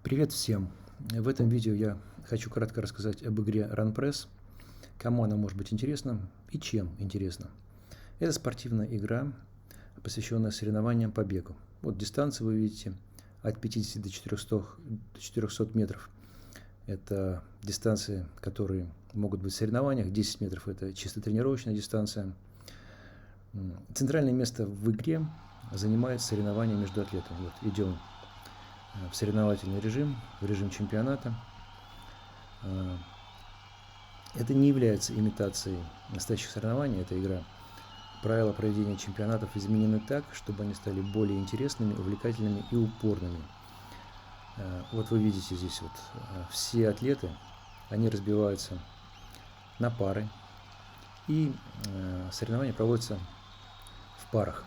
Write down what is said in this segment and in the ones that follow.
Привет всем! В этом видео я хочу кратко рассказать об игре RunPress, кому она может быть интересна и чем интересна. Это спортивная игра, посвященная соревнованиям по бегу. Вот дистанция вы видите от 50 до 400 метров. Это дистанции, которые могут быть в соревнованиях. 10 метров – это чисто тренировочная дистанция. Центральное место в игре занимает соревнования между атлетами. Вот идем в соревновательный режим, в режим чемпионата. Это не является имитацией настоящих соревнований, эта игра. Правила проведения чемпионатов изменены так, чтобы они стали более интересными, увлекательными и упорными. Вот вы видите здесь вот все атлеты, они разбиваются на пары, и соревнования проводятся в парах.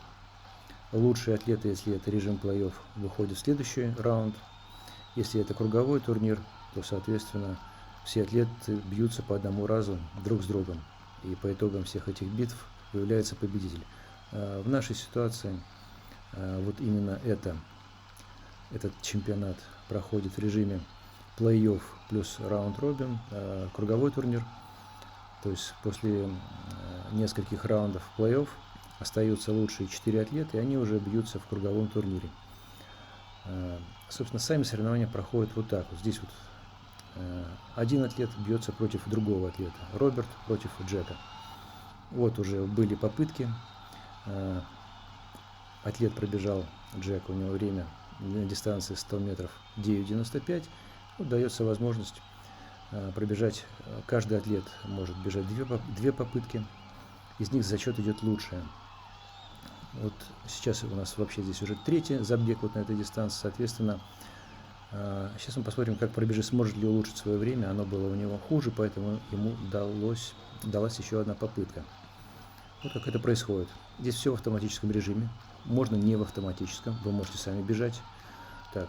Лучшие атлеты, если это режим плей-офф, выходят в следующий раунд. Если это круговой турнир, то, соответственно, все атлеты бьются по одному разу друг с другом. И по итогам всех этих битв появляется победитель. В нашей ситуации вот именно этот чемпионат проходит в режиме плей-офф плюс раунд-робин, круговой турнир. То есть после нескольких раундов плей-офф остаются лучшие 4 атлета, и они уже бьются в круговом турнире. Собственно, сами соревнования проходят вот так. Вот здесь вот один атлет бьется против другого атлета. Роберт против Джека. Вот уже были попытки. Атлет пробежал, Джек, у него время на дистанции 100 метров 9:95. Вот дается возможность пробежать. Каждый атлет может бежать две попытки. Из них зачет идет лучшее. Вот сейчас у нас вообще здесь уже третий забег вот на этой дистанции, соответственно, сейчас мы посмотрим, как пробежит, сможет ли улучшить свое время. Оно было у него хуже, поэтому ему далась еще одна попытка. Вот как это происходит. Здесь все в автоматическом режиме, можно не в автоматическом, вы можете сами бежать. Так,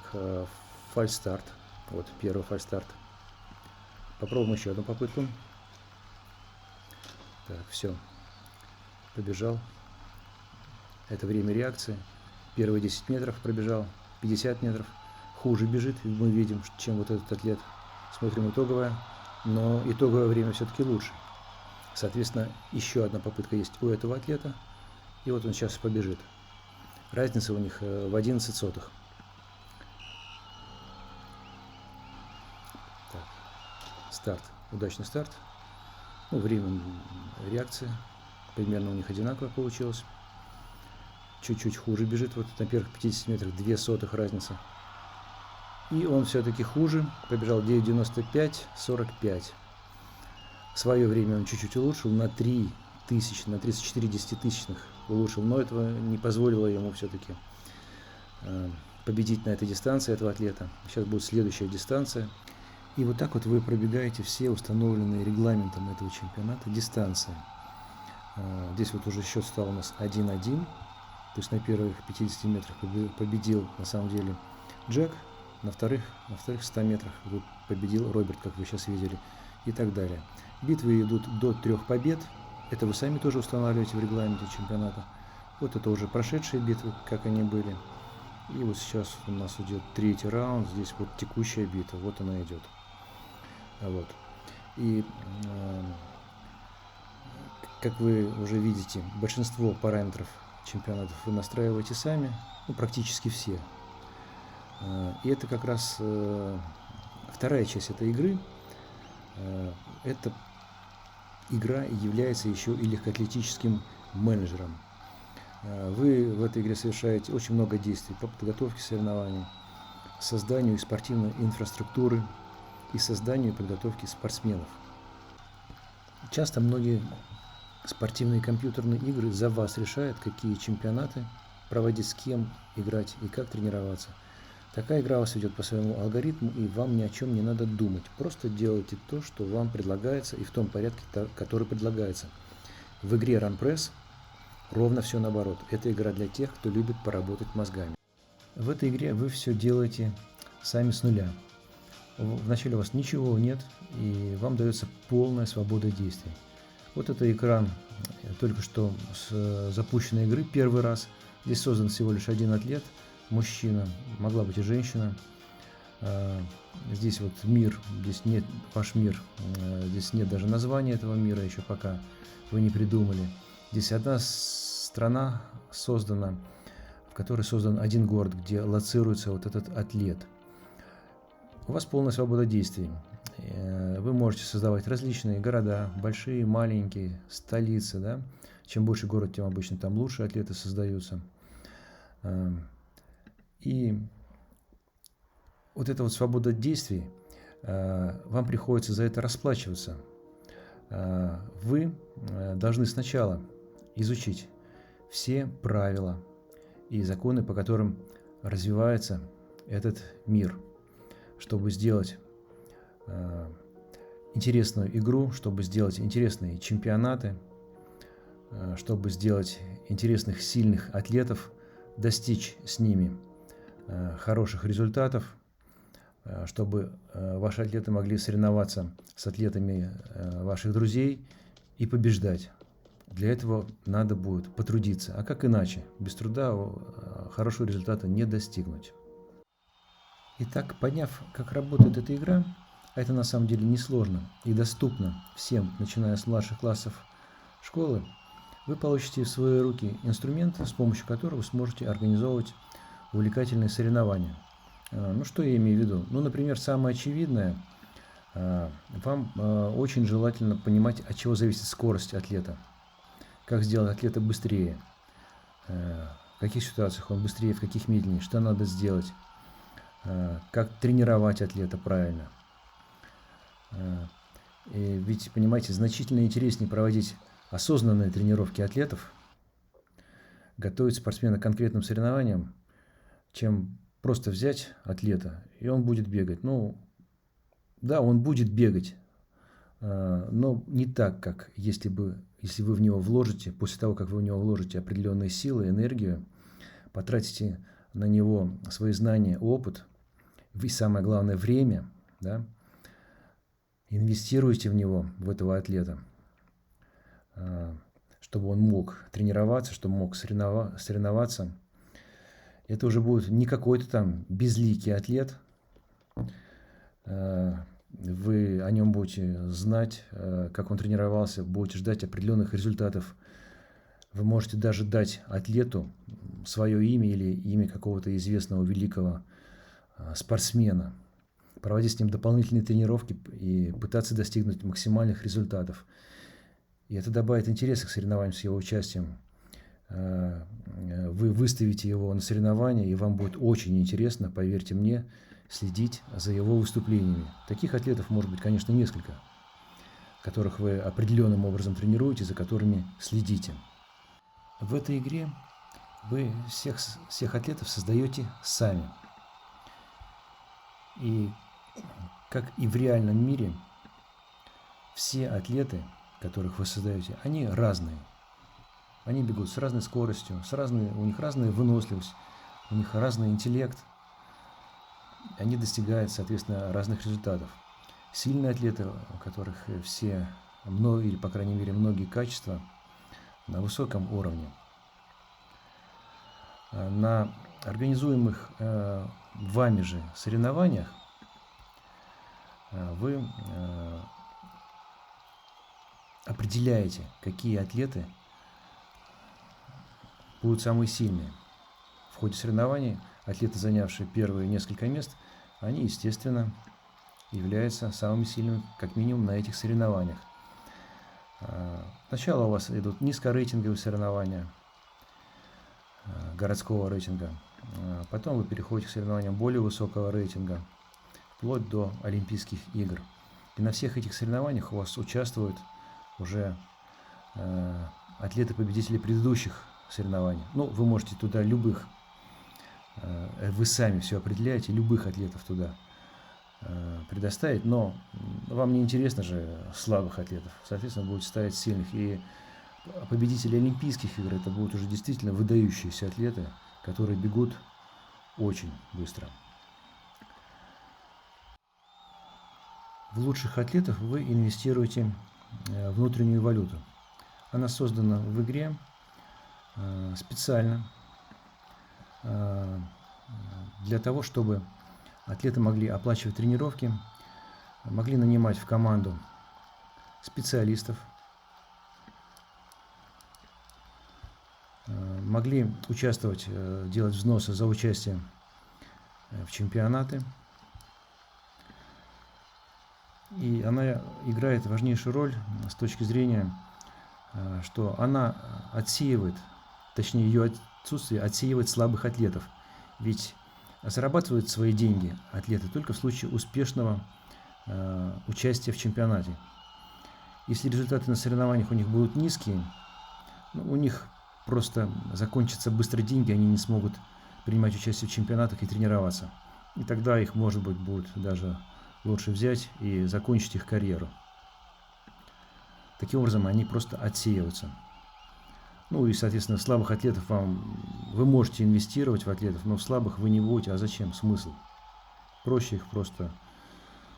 фальстарт, вот первый фальстарт. Попробуем еще одну попытку. Так, все, побежал. Это время реакции. Первые 10 метров пробежал, 50 метров. Хуже бежит, мы видим, чем вот этот атлет. Смотрим итоговое, но итоговое время все-таки лучше. Соответственно, еще одна попытка есть у этого атлета. И вот он сейчас побежит. Разница у них в 11 сотых. Так, старт. Удачный старт. Ну, время реакции примерно у них одинаково получилось. Чуть-чуть хуже бежит, вот на первых 50 метрах 2 сотых разница. И он все-таки хуже, побежал 9:95:45. Свое время он чуть-чуть улучшил, на 3 тысячи, на 34 десятитысячных улучшил, но этого не позволило ему все-таки победить на этой дистанции этого атлета. Сейчас будет следующая дистанция. И вот так вот вы пробегаете все установленные регламентом этого чемпионата дистанции. Здесь вот уже счет стал у нас 1:1. То есть на первых 50 метрах победил на самом деле Джек, на вторых 100 метрах победил Роберт, как вы сейчас видели, и так далее. Битвы идут до 3 побед. Это вы сами тоже устанавливаете в регламенте чемпионата. Вот это уже прошедшие битвы, как они были. И вот сейчас у нас идет третий раунд. Здесь вот текущая битва. Вот она идет. Вот. И как вы уже видите, большинство параметров чемпионатов вы настраиваете сами, ну, практически все. И это как раз вторая часть этой игры. Эта игра является еще и легкоатлетическим менеджером. Вы в этой игре совершаете очень много действий по подготовке соревнований, созданию спортивной инфраструктуры и созданию и подготовке спортсменов. Часто многие спортивные компьютерные игры за вас решают, какие чемпионаты проводить, с кем играть и как тренироваться. Такая игра вас ведет по своему алгоритму, и вам ни о чем не надо думать. Просто делайте то, что вам предлагается, и в том порядке, который предлагается. В игре RunPress ровно все наоборот. Это игра для тех, кто любит поработать мозгами. В этой игре вы все делаете сами с нуля. Вначале у вас ничего нет, и вам дается полная свобода действий. Вот это экран только что с запущенной игры первый раз. Здесь создан всего лишь один атлет, мужчина, могла быть и женщина. Здесь вот мир, здесь нет ваш мир, здесь нет даже названия этого мира еще пока вы не придумали. Здесь одна страна создана, в которой создан один город, где лоцируется вот этот атлет. У вас полная свобода действий. Вы можете создавать различные города, большие, маленькие, столицы, да. Чем больше город, тем обычно там лучше атлеты создаются. И вот эта вот свобода действий, вам приходится за это расплачиваться. Вы должны сначала изучить все правила и законы, по которым развивается этот мир, чтобы сделать интересную игру, чтобы сделать интересные чемпионаты, чтобы сделать интересных, сильных атлетов, достичь с ними хороших результатов, чтобы ваши атлеты могли соревноваться с атлетами ваших друзей и побеждать. Для этого надо будет потрудиться. А как иначе? Без труда хорошего результата не достигнуть. Итак, поняв, как работает эта игра, а это на самом деле несложно и доступно всем, начиная с младших классов школы, вы получите в свои руки инструмент, с помощью которого вы сможете организовывать увлекательные соревнования. Ну, что я имею в виду? Ну, например, самое очевидное, вам очень желательно понимать, от чего зависит скорость атлета. Как сделать атлета быстрее, в каких ситуациях он быстрее, в каких медленнее, что надо сделать, как тренировать атлета правильно. И ведь, понимаете, значительно интереснее проводить осознанные тренировки атлетов, готовить спортсмена к конкретным соревнованиям, чем просто взять атлета, и он будет бегать. Ну, да, он будет бегать, но не так, как если вы в него вложите, после того, как вы в него вложите определенные силы, энергию, потратите на него свои знания, опыт, и самое главное, время, да, инвестируйте в него, в этого атлета, чтобы он мог тренироваться, чтобы мог соревноваться. Это уже будет не какой-то там безликий атлет. Вы о нем будете знать, как он тренировался, будете ждать определенных результатов. Вы можете даже дать атлету свое имя или имя какого-то известного великого спортсмена, проводить с ним дополнительные тренировки и пытаться достигнуть максимальных результатов. И это добавит интереса к соревнованиям с его участием. Вы выставите его на соревнования, и вам будет очень интересно, поверьте мне, следить за его выступлениями. Таких атлетов может быть, конечно, несколько, которых вы определенным образом тренируете, за которыми следите. В этой игре вы всех атлетов создаете сами. И как и в реальном мире, все атлеты, которых вы создаете, они разные. Они бегут с разной скоростью, у них разная выносливость, у них разный интеллект. Они достигают, соответственно, разных результатов. Сильные атлеты, у которых или, по крайней мере, многие качества на высоком уровне. На организуемых вами же соревнованиях вы определяете, какие атлеты будут самые сильные. В ходе соревнований атлеты, занявшие первые несколько мест, они, естественно, являются самыми сильными, как минимум, на этих соревнованиях. Сначала у вас идут низкорейтинговые соревнования городского рейтинга. Потом вы переходите к соревнованиям более высокого рейтинга, вплоть до Олимпийских игр. И на всех этих соревнованиях у вас участвуют уже атлеты-победители предыдущих соревнований. Ну, вы можете туда любых, вы сами все определяете, любых атлетов туда предоставить, но вам не интересно же слабых атлетов, соответственно, будете ставить сильных. И победители Олимпийских игр — это будут уже действительно выдающиеся атлеты, которые бегут очень быстро. В лучших атлетов вы инвестируете внутреннюю валюту. Она создана в игре специально для того, чтобы Атлеты могли оплачивать тренировки, могли нанимать в команду специалистов, могли участвовать, делать взносы за участие в чемпионаты. И она играет важнейшую роль с точки зрения, что она отсеивает, точнее ее отсутствие отсеивает слабых атлетов. Ведь зарабатывают свои деньги атлеты только в случае успешного участия в чемпионате. Если результаты на соревнованиях у них будут низкие, у них просто закончатся быстро деньги, они не смогут принимать участие в чемпионатах и тренироваться. И тогда их, может быть, будет даже лучше взять и закончить их карьеру. Таким образом, они просто отсеиваются. Ну и, соответственно, слабых атлетов вы можете инвестировать в атлетов, но в слабых вы не будете. А зачем? Смысл? Проще их просто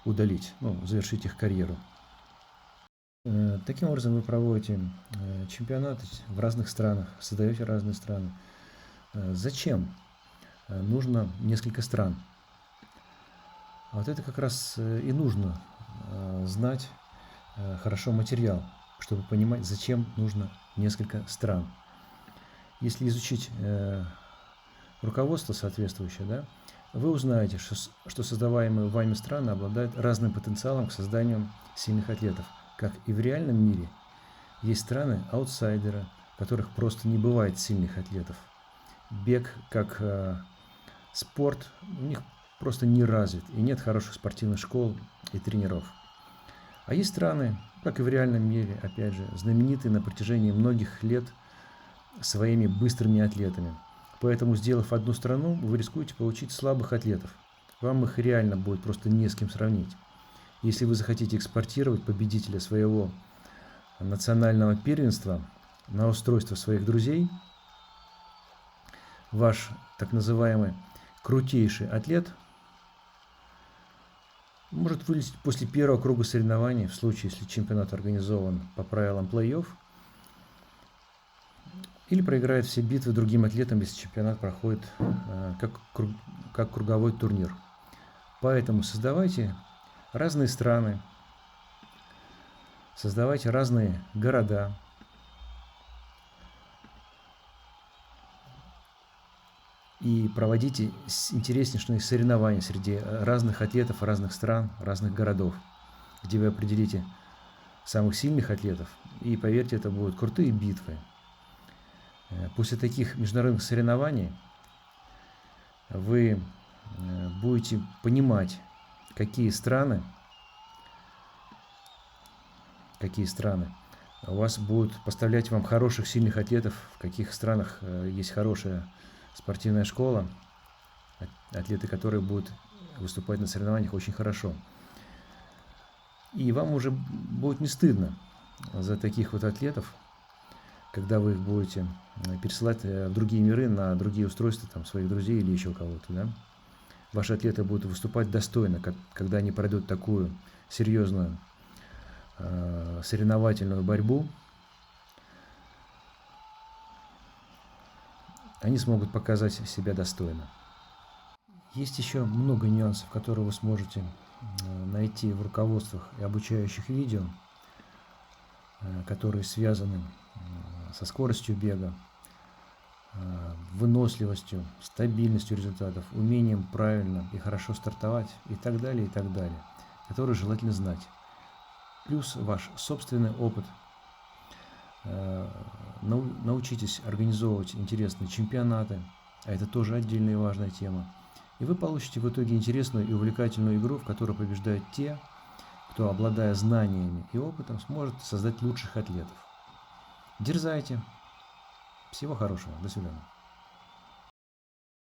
удалить, завершить их карьеру. Таким образом, вы проводите чемпионаты в разных странах, создаете разные страны. Зачем нужно несколько стран? Вот это как раз и нужно знать хорошо материал, чтобы понимать, зачем нужно несколько стран. Если изучить руководство соответствующее, да, вы узнаете, что создаваемые вами страны обладают разным потенциалом к созданию сильных атлетов. Как и в реальном мире, есть страны-аутсайдеры, в которых просто не бывает сильных атлетов. Бег как спорт у них просто не развит, и нет хороших спортивных школ и тренеров. А есть страны, как и в реальном мире, опять же, знаменитые на протяжении многих лет своими быстрыми атлетами. Поэтому, сделав одну страну, вы рискуете получить слабых атлетов. Вам их реально будет просто не с кем сравнить. Если вы захотите экспортировать победителя своего национального первенства на устройство своих друзей, ваш так называемый крутейший атлет может вылететь после первого круга соревнований, в случае, если чемпионат организован по правилам плей-офф, или проиграет все битвы другим атлетам, если чемпионат проходит как круговой турнир. Поэтому создавайте разные страны, создавайте разные города, и проводите интереснейшие соревнования среди разных атлетов, разных стран, разных городов, где вы определите самых сильных атлетов. И поверьте, это будут крутые битвы. После таких международных соревнований вы будете понимать, какие страны у вас будут поставлять вам хороших, сильных атлетов, в каких странах есть хорошая спортивная школа, атлеты, которые будут выступать на соревнованиях очень хорошо. И вам уже будет не стыдно за таких вот атлетов, когда вы их будете пересылать в другие миры, на другие устройства там, своих друзей или еще кого-то. Да? Ваши атлеты будут выступать достойно, когда они пройдут такую серьезную соревновательную борьбу. Они смогут показать себя достойно. Есть еще много нюансов, которые вы сможете найти в руководствах и обучающих видео, которые связаны со скоростью бега, выносливостью, стабильностью результатов, умением правильно и хорошо стартовать и так далее, которые желательно знать. Плюс ваш собственный опыт. Научитесь организовывать интересные чемпионаты, а это тоже отдельная и важная тема. И вы получите в итоге интересную и увлекательную игру, в которой побеждают те, кто, обладая знаниями и опытом, сможет создать лучших атлетов. Дерзайте. Всего хорошего. До свидания.